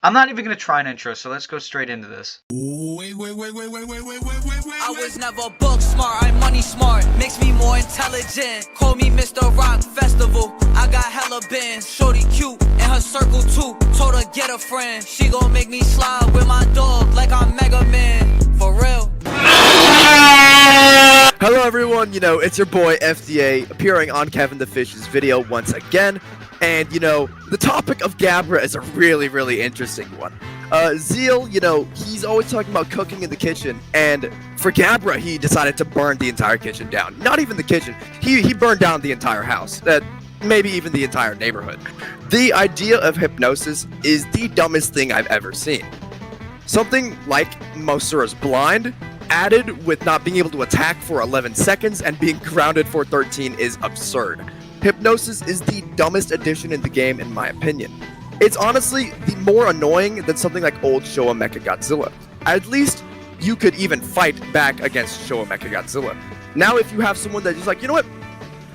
I'm not even gonna try an intro, so let's go straight into this. Wait. I was never book smart, I'm money smart. Makes me more intelligent. Call me Mr. Rock Festival. I got hella bands. Shorty cute in her circle too. Told her get a friend. She gon' make me slide with my dog like I'm Mega Man. For real. Hello everyone, it's your boy FDA appearing on Kevin the Fish's video once again. And, the topic of Gabra is a really, really interesting one. Zeal, he's always talking about cooking in the kitchen, and for Gabra, he decided to burn the entire kitchen down. Not even the kitchen, he burned down the entire house, maybe even the entire neighborhood. The idea of hypnosis is the dumbest thing I've ever seen. Something like Mosura's blind, added with not being able to attack for 11 seconds and being grounded for 13 is absurd. Hypnosis is the dumbest addition in the game in my opinion. It's honestly the more annoying than something like old Showa Mechagodzilla. At least you could even fight back against Showa Mechagodzilla. Now if you have someone that's just like, you know what?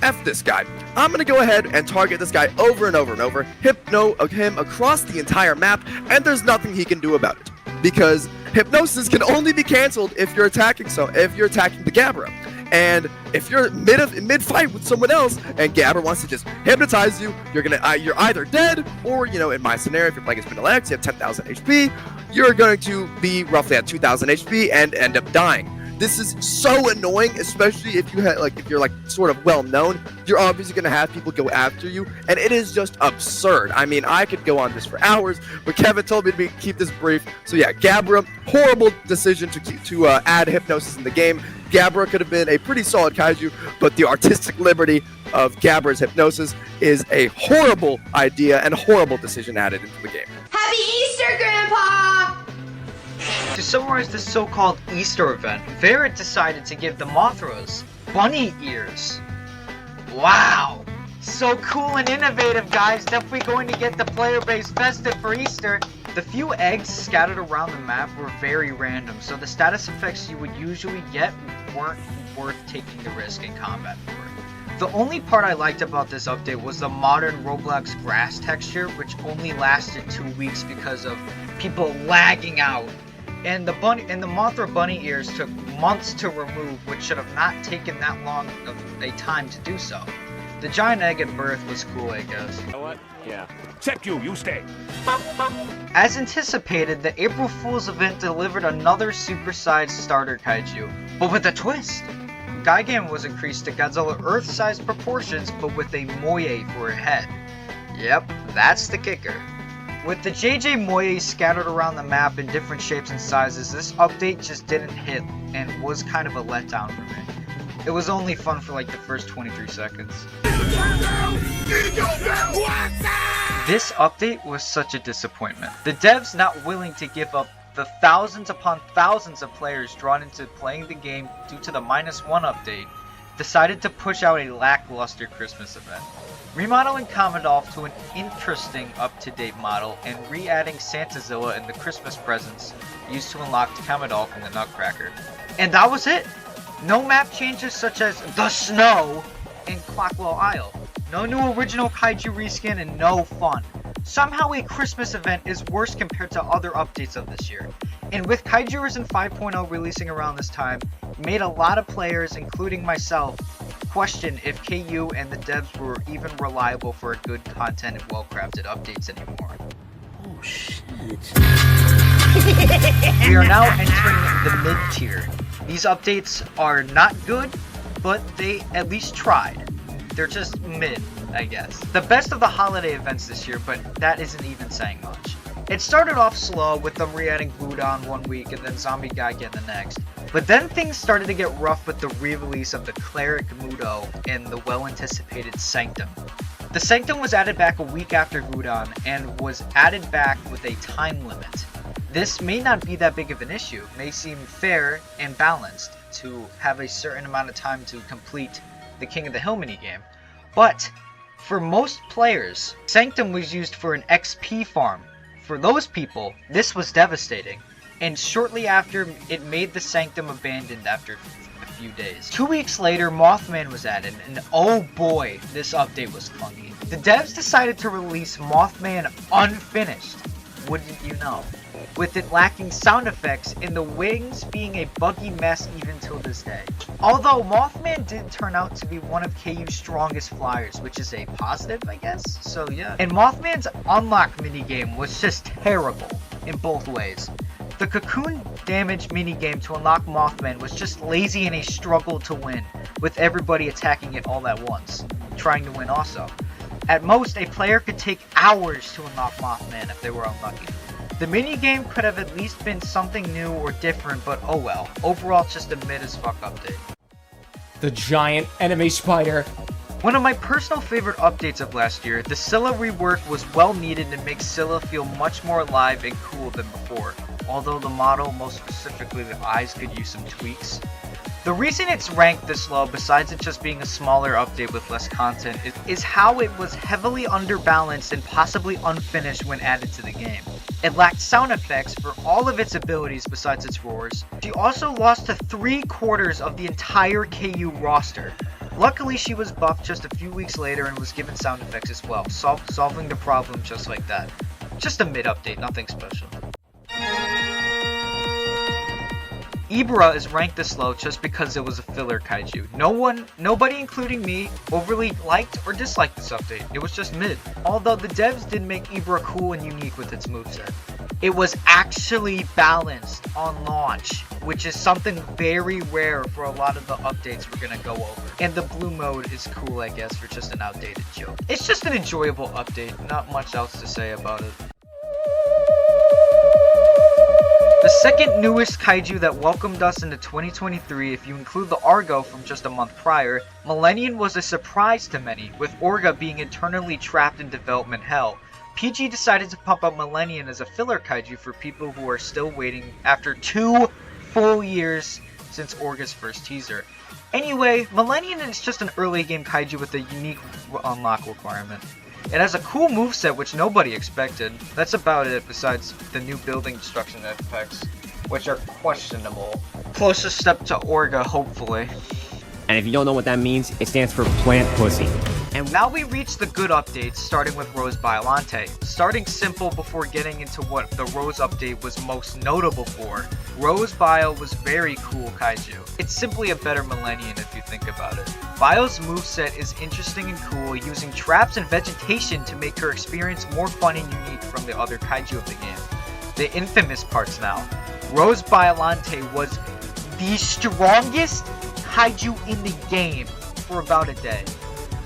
F this guy. I'm gonna go ahead and target this guy over and over and over, hypno him across the entire map, and there's nothing he can do about it. Because hypnosis can only be cancelled if you're attacking the Gabra. And if you're mid fight with someone else and Gabra wants to just hypnotize you, you're either dead or, in my scenario, if you're playing as Vanilla X, you have 10,000 HP, you're going to be roughly at 2,000 HP and end up dying. This is so annoying, especially if you're sort of well known. You're obviously gonna have people go after you, and it is just absurd. I mean, I could go on this for hours, but Kevin told me to keep this brief. So yeah, Gabra, horrible decision to add hypnosis in the game. Gabra could have been a pretty solid kaiju, but the artistic liberty of Gabra's hypnosis is a horrible idea and a horrible decision added into the game. Happy Easter, Grandpa! To summarize this so-called Easter event, Varrett decided to give the Mothras bunny ears. Wow! So cool and innovative, guys. Definitely going to get the player base festive for Easter. The few eggs scattered around the map were very random, so the status effects you would usually get weren't worth taking the risk in combat for. The only part I liked about this update was the modern Roblox grass texture, which only lasted 2 weeks because of people lagging out. And the Mothra bunny ears took months to remove, which should have not taken that long of a time to do so. The giant egg at birth was cool, I guess. You know what? Yeah. Except you stay. As anticipated, the April Fool's event delivered another supersized starter kaiju, but with a twist. Gigan was increased to Godzilla Earth-sized proportions, but with a moye for a head. Yep, that's the kicker. With the JJ Moye scattered around the map in different shapes and sizes, this update just didn't hit and was kind of a letdown for me. It was only fun for like the first 23 seconds. This update was such a disappointment. The devs not willing to give up the thousands upon thousands of players drawn into playing the game due to the -1 update, decided to push out a lackluster Christmas event. Remodeling Commodolph to an interesting up-to-date model and re-adding Santazilla and the Christmas presents used to unlock Commodolph and the Nutcracker. And that was it! No map changes such as the snow in Clockwell Isle. No new original kaiju reskin and no fun. Somehow a Christmas event is worse compared to other updates of this year. And with Kaiju Risen 5.0 releasing around this time, it made a lot of players, including myself, question if KU and the devs were even reliable for good content and well-crafted updates anymore. Oh shit. We are now entering the mid-tier. These updates are not good, but they at least tried. They're just mid, I guess. The best of the holiday events this year, but that isn't even saying much. It started off slow with them re-adding Budon 1 week and then Zombie Gigan the next. But then things started to get rough with the re-release of the Cleric Mudo and the well-anticipated Sanctum. The Sanctum was added back a week after Budon and was added back with a time limit. This may not be that big of an issue, it may seem fair and balanced to have a certain amount of time to complete the King of the Hill minigame, but for most players, Sanctum was used for an XP farm. For those people, this was devastating, and shortly after, it made the Sanctum abandoned after a few days. 2 weeks later, Mothman was added, and oh boy, this update was clunky. The devs decided to release Mothman unfinished. wouldn't you know? With it lacking sound effects and the wings being a buggy mess even till this day. Although Mothman did turn out to be one of KU's strongest flyers, which is a positive, I guess, so yeah. And Mothman's unlock minigame was just terrible in both ways. The cocoon damage minigame to unlock Mothman was just lazy and a struggle to win, with everybody attacking it all at once, trying to win also. At most, a player could take hours to unlock Mothman if they were unlucky. The minigame could have at least been something new or different, but oh well. Overall, it's just a mid-as-fuck update. The giant enemy spider. One of my personal favorite updates of last year, the Scylla rework was well needed and makes Scylla feel much more alive and cool than before, although the model, most specifically the eyes, could use some tweaks. The reason it's ranked this low, besides it just being a smaller update with less content, is how it was heavily underbalanced and possibly unfinished when added to the game. It lacked sound effects for all of its abilities besides its roars. She also lost to 3/4 of the entire KU roster. Luckily, she was buffed just a few weeks later and was given sound effects as well, solving the problem just like that. Just a mid-update, nothing special. Ibra is ranked this low just because it was a filler kaiju. Nobody including me, overly liked or disliked this update. It was just mid. Although the devs did make Ibra cool and unique with its moveset. It was actually balanced on launch, which is something very rare for a lot of the updates we're gonna go over. And the blue mode is cool, I guess, for just an outdated joke. It's just an enjoyable update, not much else to say about it. The second newest kaiju that welcomed us into 2023, if you include the Argo from just a month prior, Millennium was a surprise to many, with Orga being internally trapped in development hell. PG decided to pump up Millennium as a filler kaiju for people who are still waiting after 2 full years since Orga's first teaser. Anyway, Millennium is just an early game kaiju with a unique unlock requirement. It has a cool moveset which nobody expected. That's about it, besides the new building destruction effects, which are questionable. Closest step to Orga, hopefully. And if you don't know what that means, it stands for plant pussy. And now we reach the good updates, starting with Rose Biolante. Starting simple before getting into what the Rose update was most notable for, Rose Bio was very cool kaiju. It's simply a better Millennium if you think about it. Bio's moveset is interesting and cool, using traps and vegetation to make her experience more fun and unique from the other kaiju of the game. The infamous parts now. Rose Biolante was the strongest kaiju in the game for about a day.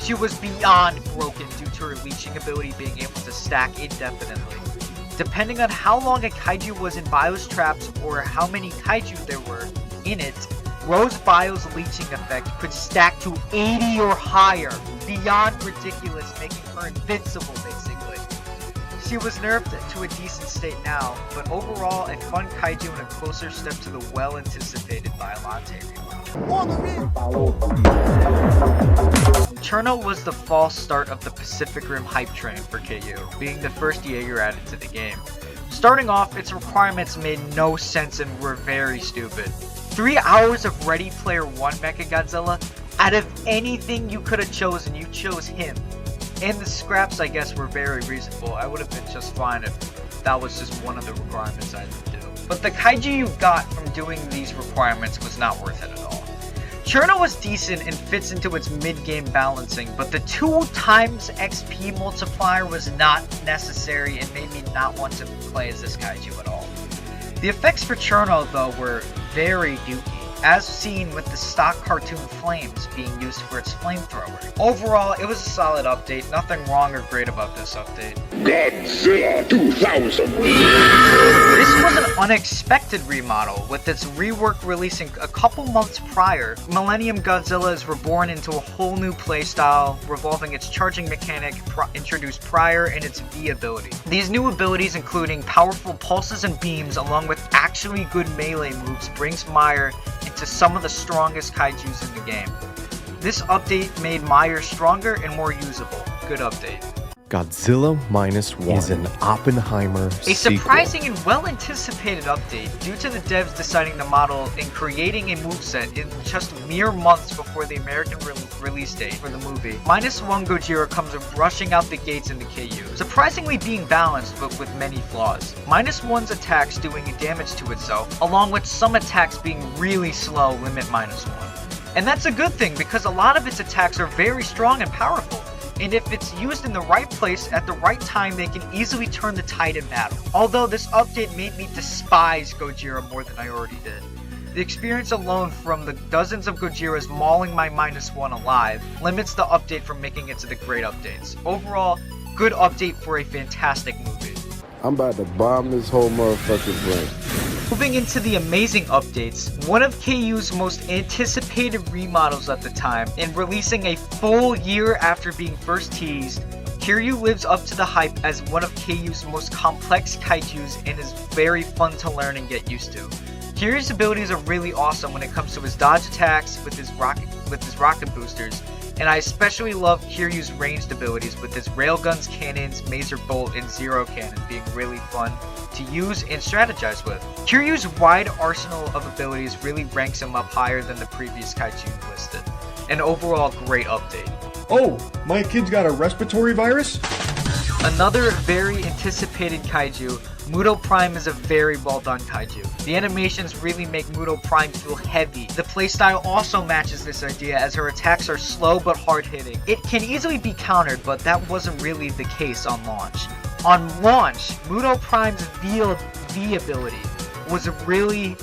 She was beyond broken due to her leeching ability being able to stack indefinitely. Depending on how long a kaiju was in Bio's traps or how many kaiju there were in it, Rose Bio's leeching effect could stack to 80 or higher, beyond ridiculous, making her invincible basically. She was nerfed to a decent state now, but overall a fun kaiju and a closer step to the well-anticipated Biolante rework. Cherno was the false start of the Pacific Rim hype train for KU, being the first Jaeger added to the game. Starting off, its requirements made no sense and were very stupid. 3 hours of Ready Player One Mechagodzilla? Out of anything you could have chosen, you chose him. And the scraps, I guess, were very reasonable. I would have been just fine if that was just one of the requirements I had to do. But the kaiju you got from doing these requirements was not worth it at all. Cherno was decent and fits into its mid-game balancing, but the 2x XP multiplier was not necessary and made me not want to play as this kaiju at all. The effects for Cherno, though, were very dookie, as seen with the stock cartoon flames being used for its flamethrower. Overall, it was a solid update, nothing wrong or great about this update. Godzilla 2000. This was an unexpected remodel, with its rework releasing a couple months prior. Millennium Godzilla is reborn into a whole new playstyle, revolving its charging mechanic introduced prior and its V ability. These new abilities, including powerful pulses and beams along with actually good melee moves, brings Meyer into some of the strongest kaijus in the game. This update made Meyer stronger and more usable. Good update. Godzilla -1 is an Oppenheimer A sequel. surprising and well-anticipated update due to the devs deciding to model and creating a moveset in just mere months before the American release date for the movie. -1 Gojira comes rushing out the gates in the KU, surprisingly being balanced but with many flaws. -1's attacks doing damage to itself, along with some attacks being really slow, limit -1. And that's a good thing because a lot of its attacks are very strong and powerful. And if it's used in the right place at the right time, they can easily turn the tide in battle. Although this update made me despise Gojira more than I already did. The experience alone from the dozens of Gojiras mauling my -1 alive limits the update from making it to the great updates. Overall, good update for a fantastic movie. I'm about to bomb this whole motherfucking brain. Moving into the amazing updates, one of KU's most anticipated remodels at the time, and releasing a full year after being first teased, Kiryu lives up to the hype as one of KU's most complex kaijus and is very fun to learn and get used to. Kiryu's abilities are really awesome when it comes to his dodge attacks with his rocket boosters, and I especially love Kiryu's ranged abilities with his railguns, cannons, mazer bolt, and zero cannon being really fun to use and strategize with. Kiryu's wide arsenal of abilities really ranks him up higher than the previous kaiju listed. An overall great update. Oh, my kid's got a respiratory virus? Another very anticipated kaiju, Muto Prime is a very well done kaiju. The animations really make Muto Prime feel heavy. The playstyle also matches this idea as her attacks are slow but hard hitting. It can easily be countered, but that wasn't really the case on launch. On launch, Muto Prime's V ability was really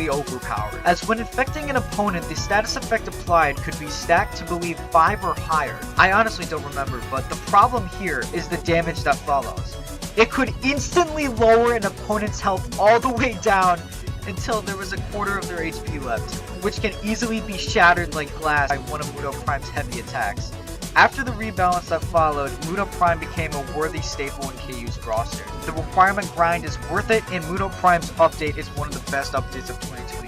overpowered, as when infecting an opponent, the status effect applied could be stacked to believe 5 or higher. I honestly don't remember, but the problem here is the damage that follows. It could instantly lower an opponent's health all the way down until there was a quarter of their HP left, which can easily be shattered like glass by one of Muto Prime's heavy attacks. After the rebalance that followed, Muto Prime became a worthy staple in KU's roster. The requirement grind is worth it, and Muto Prime's update is one of the best updates of 2023.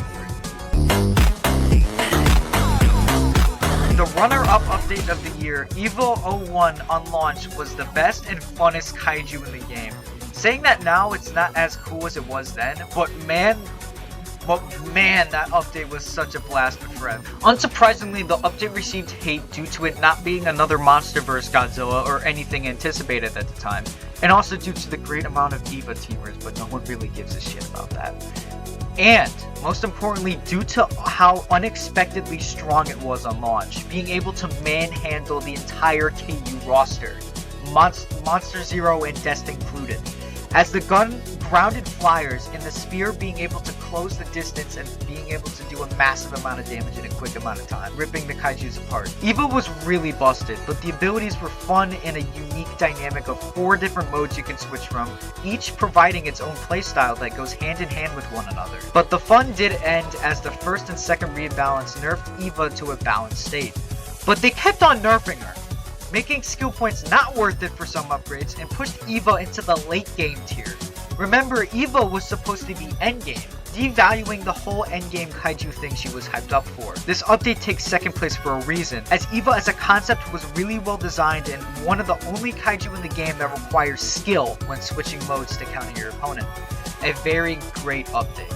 The runner-up update of the year, Evo 01 on launch, was the best and funnest kaiju in the game. Saying that now, it's not as cool as it was then, but man, that update was such a blast to friend. Unsurprisingly, the update received hate due to it not being another MonsterVerse Godzilla or anything anticipated at the time, and also due to the great amount of EVA teamers, but no one really gives a shit about that. And, most importantly, due to how unexpectedly strong it was on launch, being able to manhandle the entire KU roster, Monster Zero and Dest included. As the gun grounded flyers and the spear being able to close the distance and being able to do a massive amount of damage in a quick amount of time, ripping the kaijus apart. EVA was really busted, but the abilities were fun in a unique dynamic of 4 different modes you can switch from, each providing its own playstyle that goes hand in hand with one another. But the fun did end as the first and second rebalance nerfed EVA to a balanced state. But they kept on nerfing her, making skill points not worth it for some upgrades and pushed EVA into the late game tier. Remember, EVA was supposed to be endgame, devaluing the whole endgame kaiju thing she was hyped up for. This update takes second place for a reason, as EVA as a concept was really well designed and one of the only kaiju in the game that requires skill when switching modes to counter your opponent. A very great update.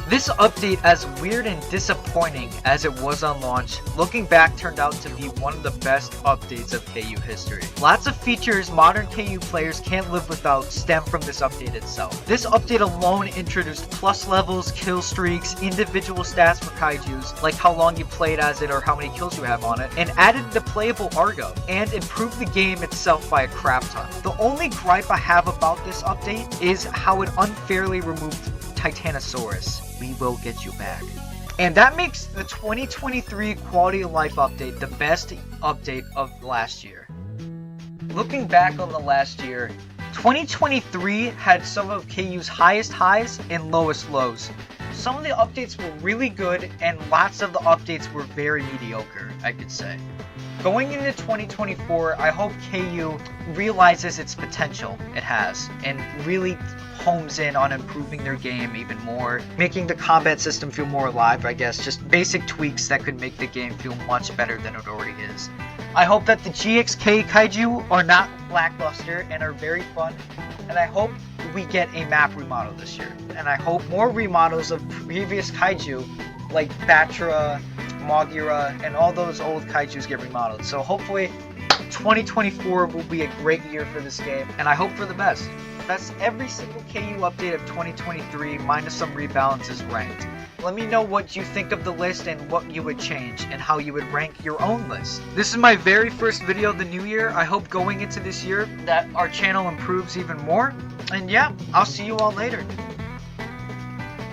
This update, as weird and disappointing as it was on launch, looking back turned out to be one of the best updates of KU history. Lots of features modern KU players can't live without stem from this update itself. This update alone introduced plus levels, kill streaks, individual stats for kaijus, like how long you played as it or how many kills you have on it, and added the playable Argo, and improved the game itself by a crap ton. The only gripe I have about this update is how it unfairly removed Titanosaurus. We will get you back. And that makes the 2023 Quality of Life update the best update of last year. Looking back on the last year, 2023 had some of KU's highest highs and lowest lows. Some of the updates were really good and lots of the updates were very mediocre, I could say. Going into 2024, I hope KU realizes its potential it has and really homes in on improving their game even more, making the combat system feel more alive, I guess, just basic tweaks that could make the game feel much better than it already is. I hope that the GXK Kaiju are not lackluster and are very fun. And I hope we get a map remodel this year. And I hope more remodels of previous Kaiju, like Batra, Mogira, and all those old Kaijus get remodeled. So hopefully 2024 will be a great year for this game, and I hope for the best. That's every single KU update of 2023 minus some rebalances ranked. Let me know what you think of the list and what you would change and how you would rank your own list. This is my very first video of the new year. I hope going into this year that our channel improves even more. And yeah, I'll see you all later.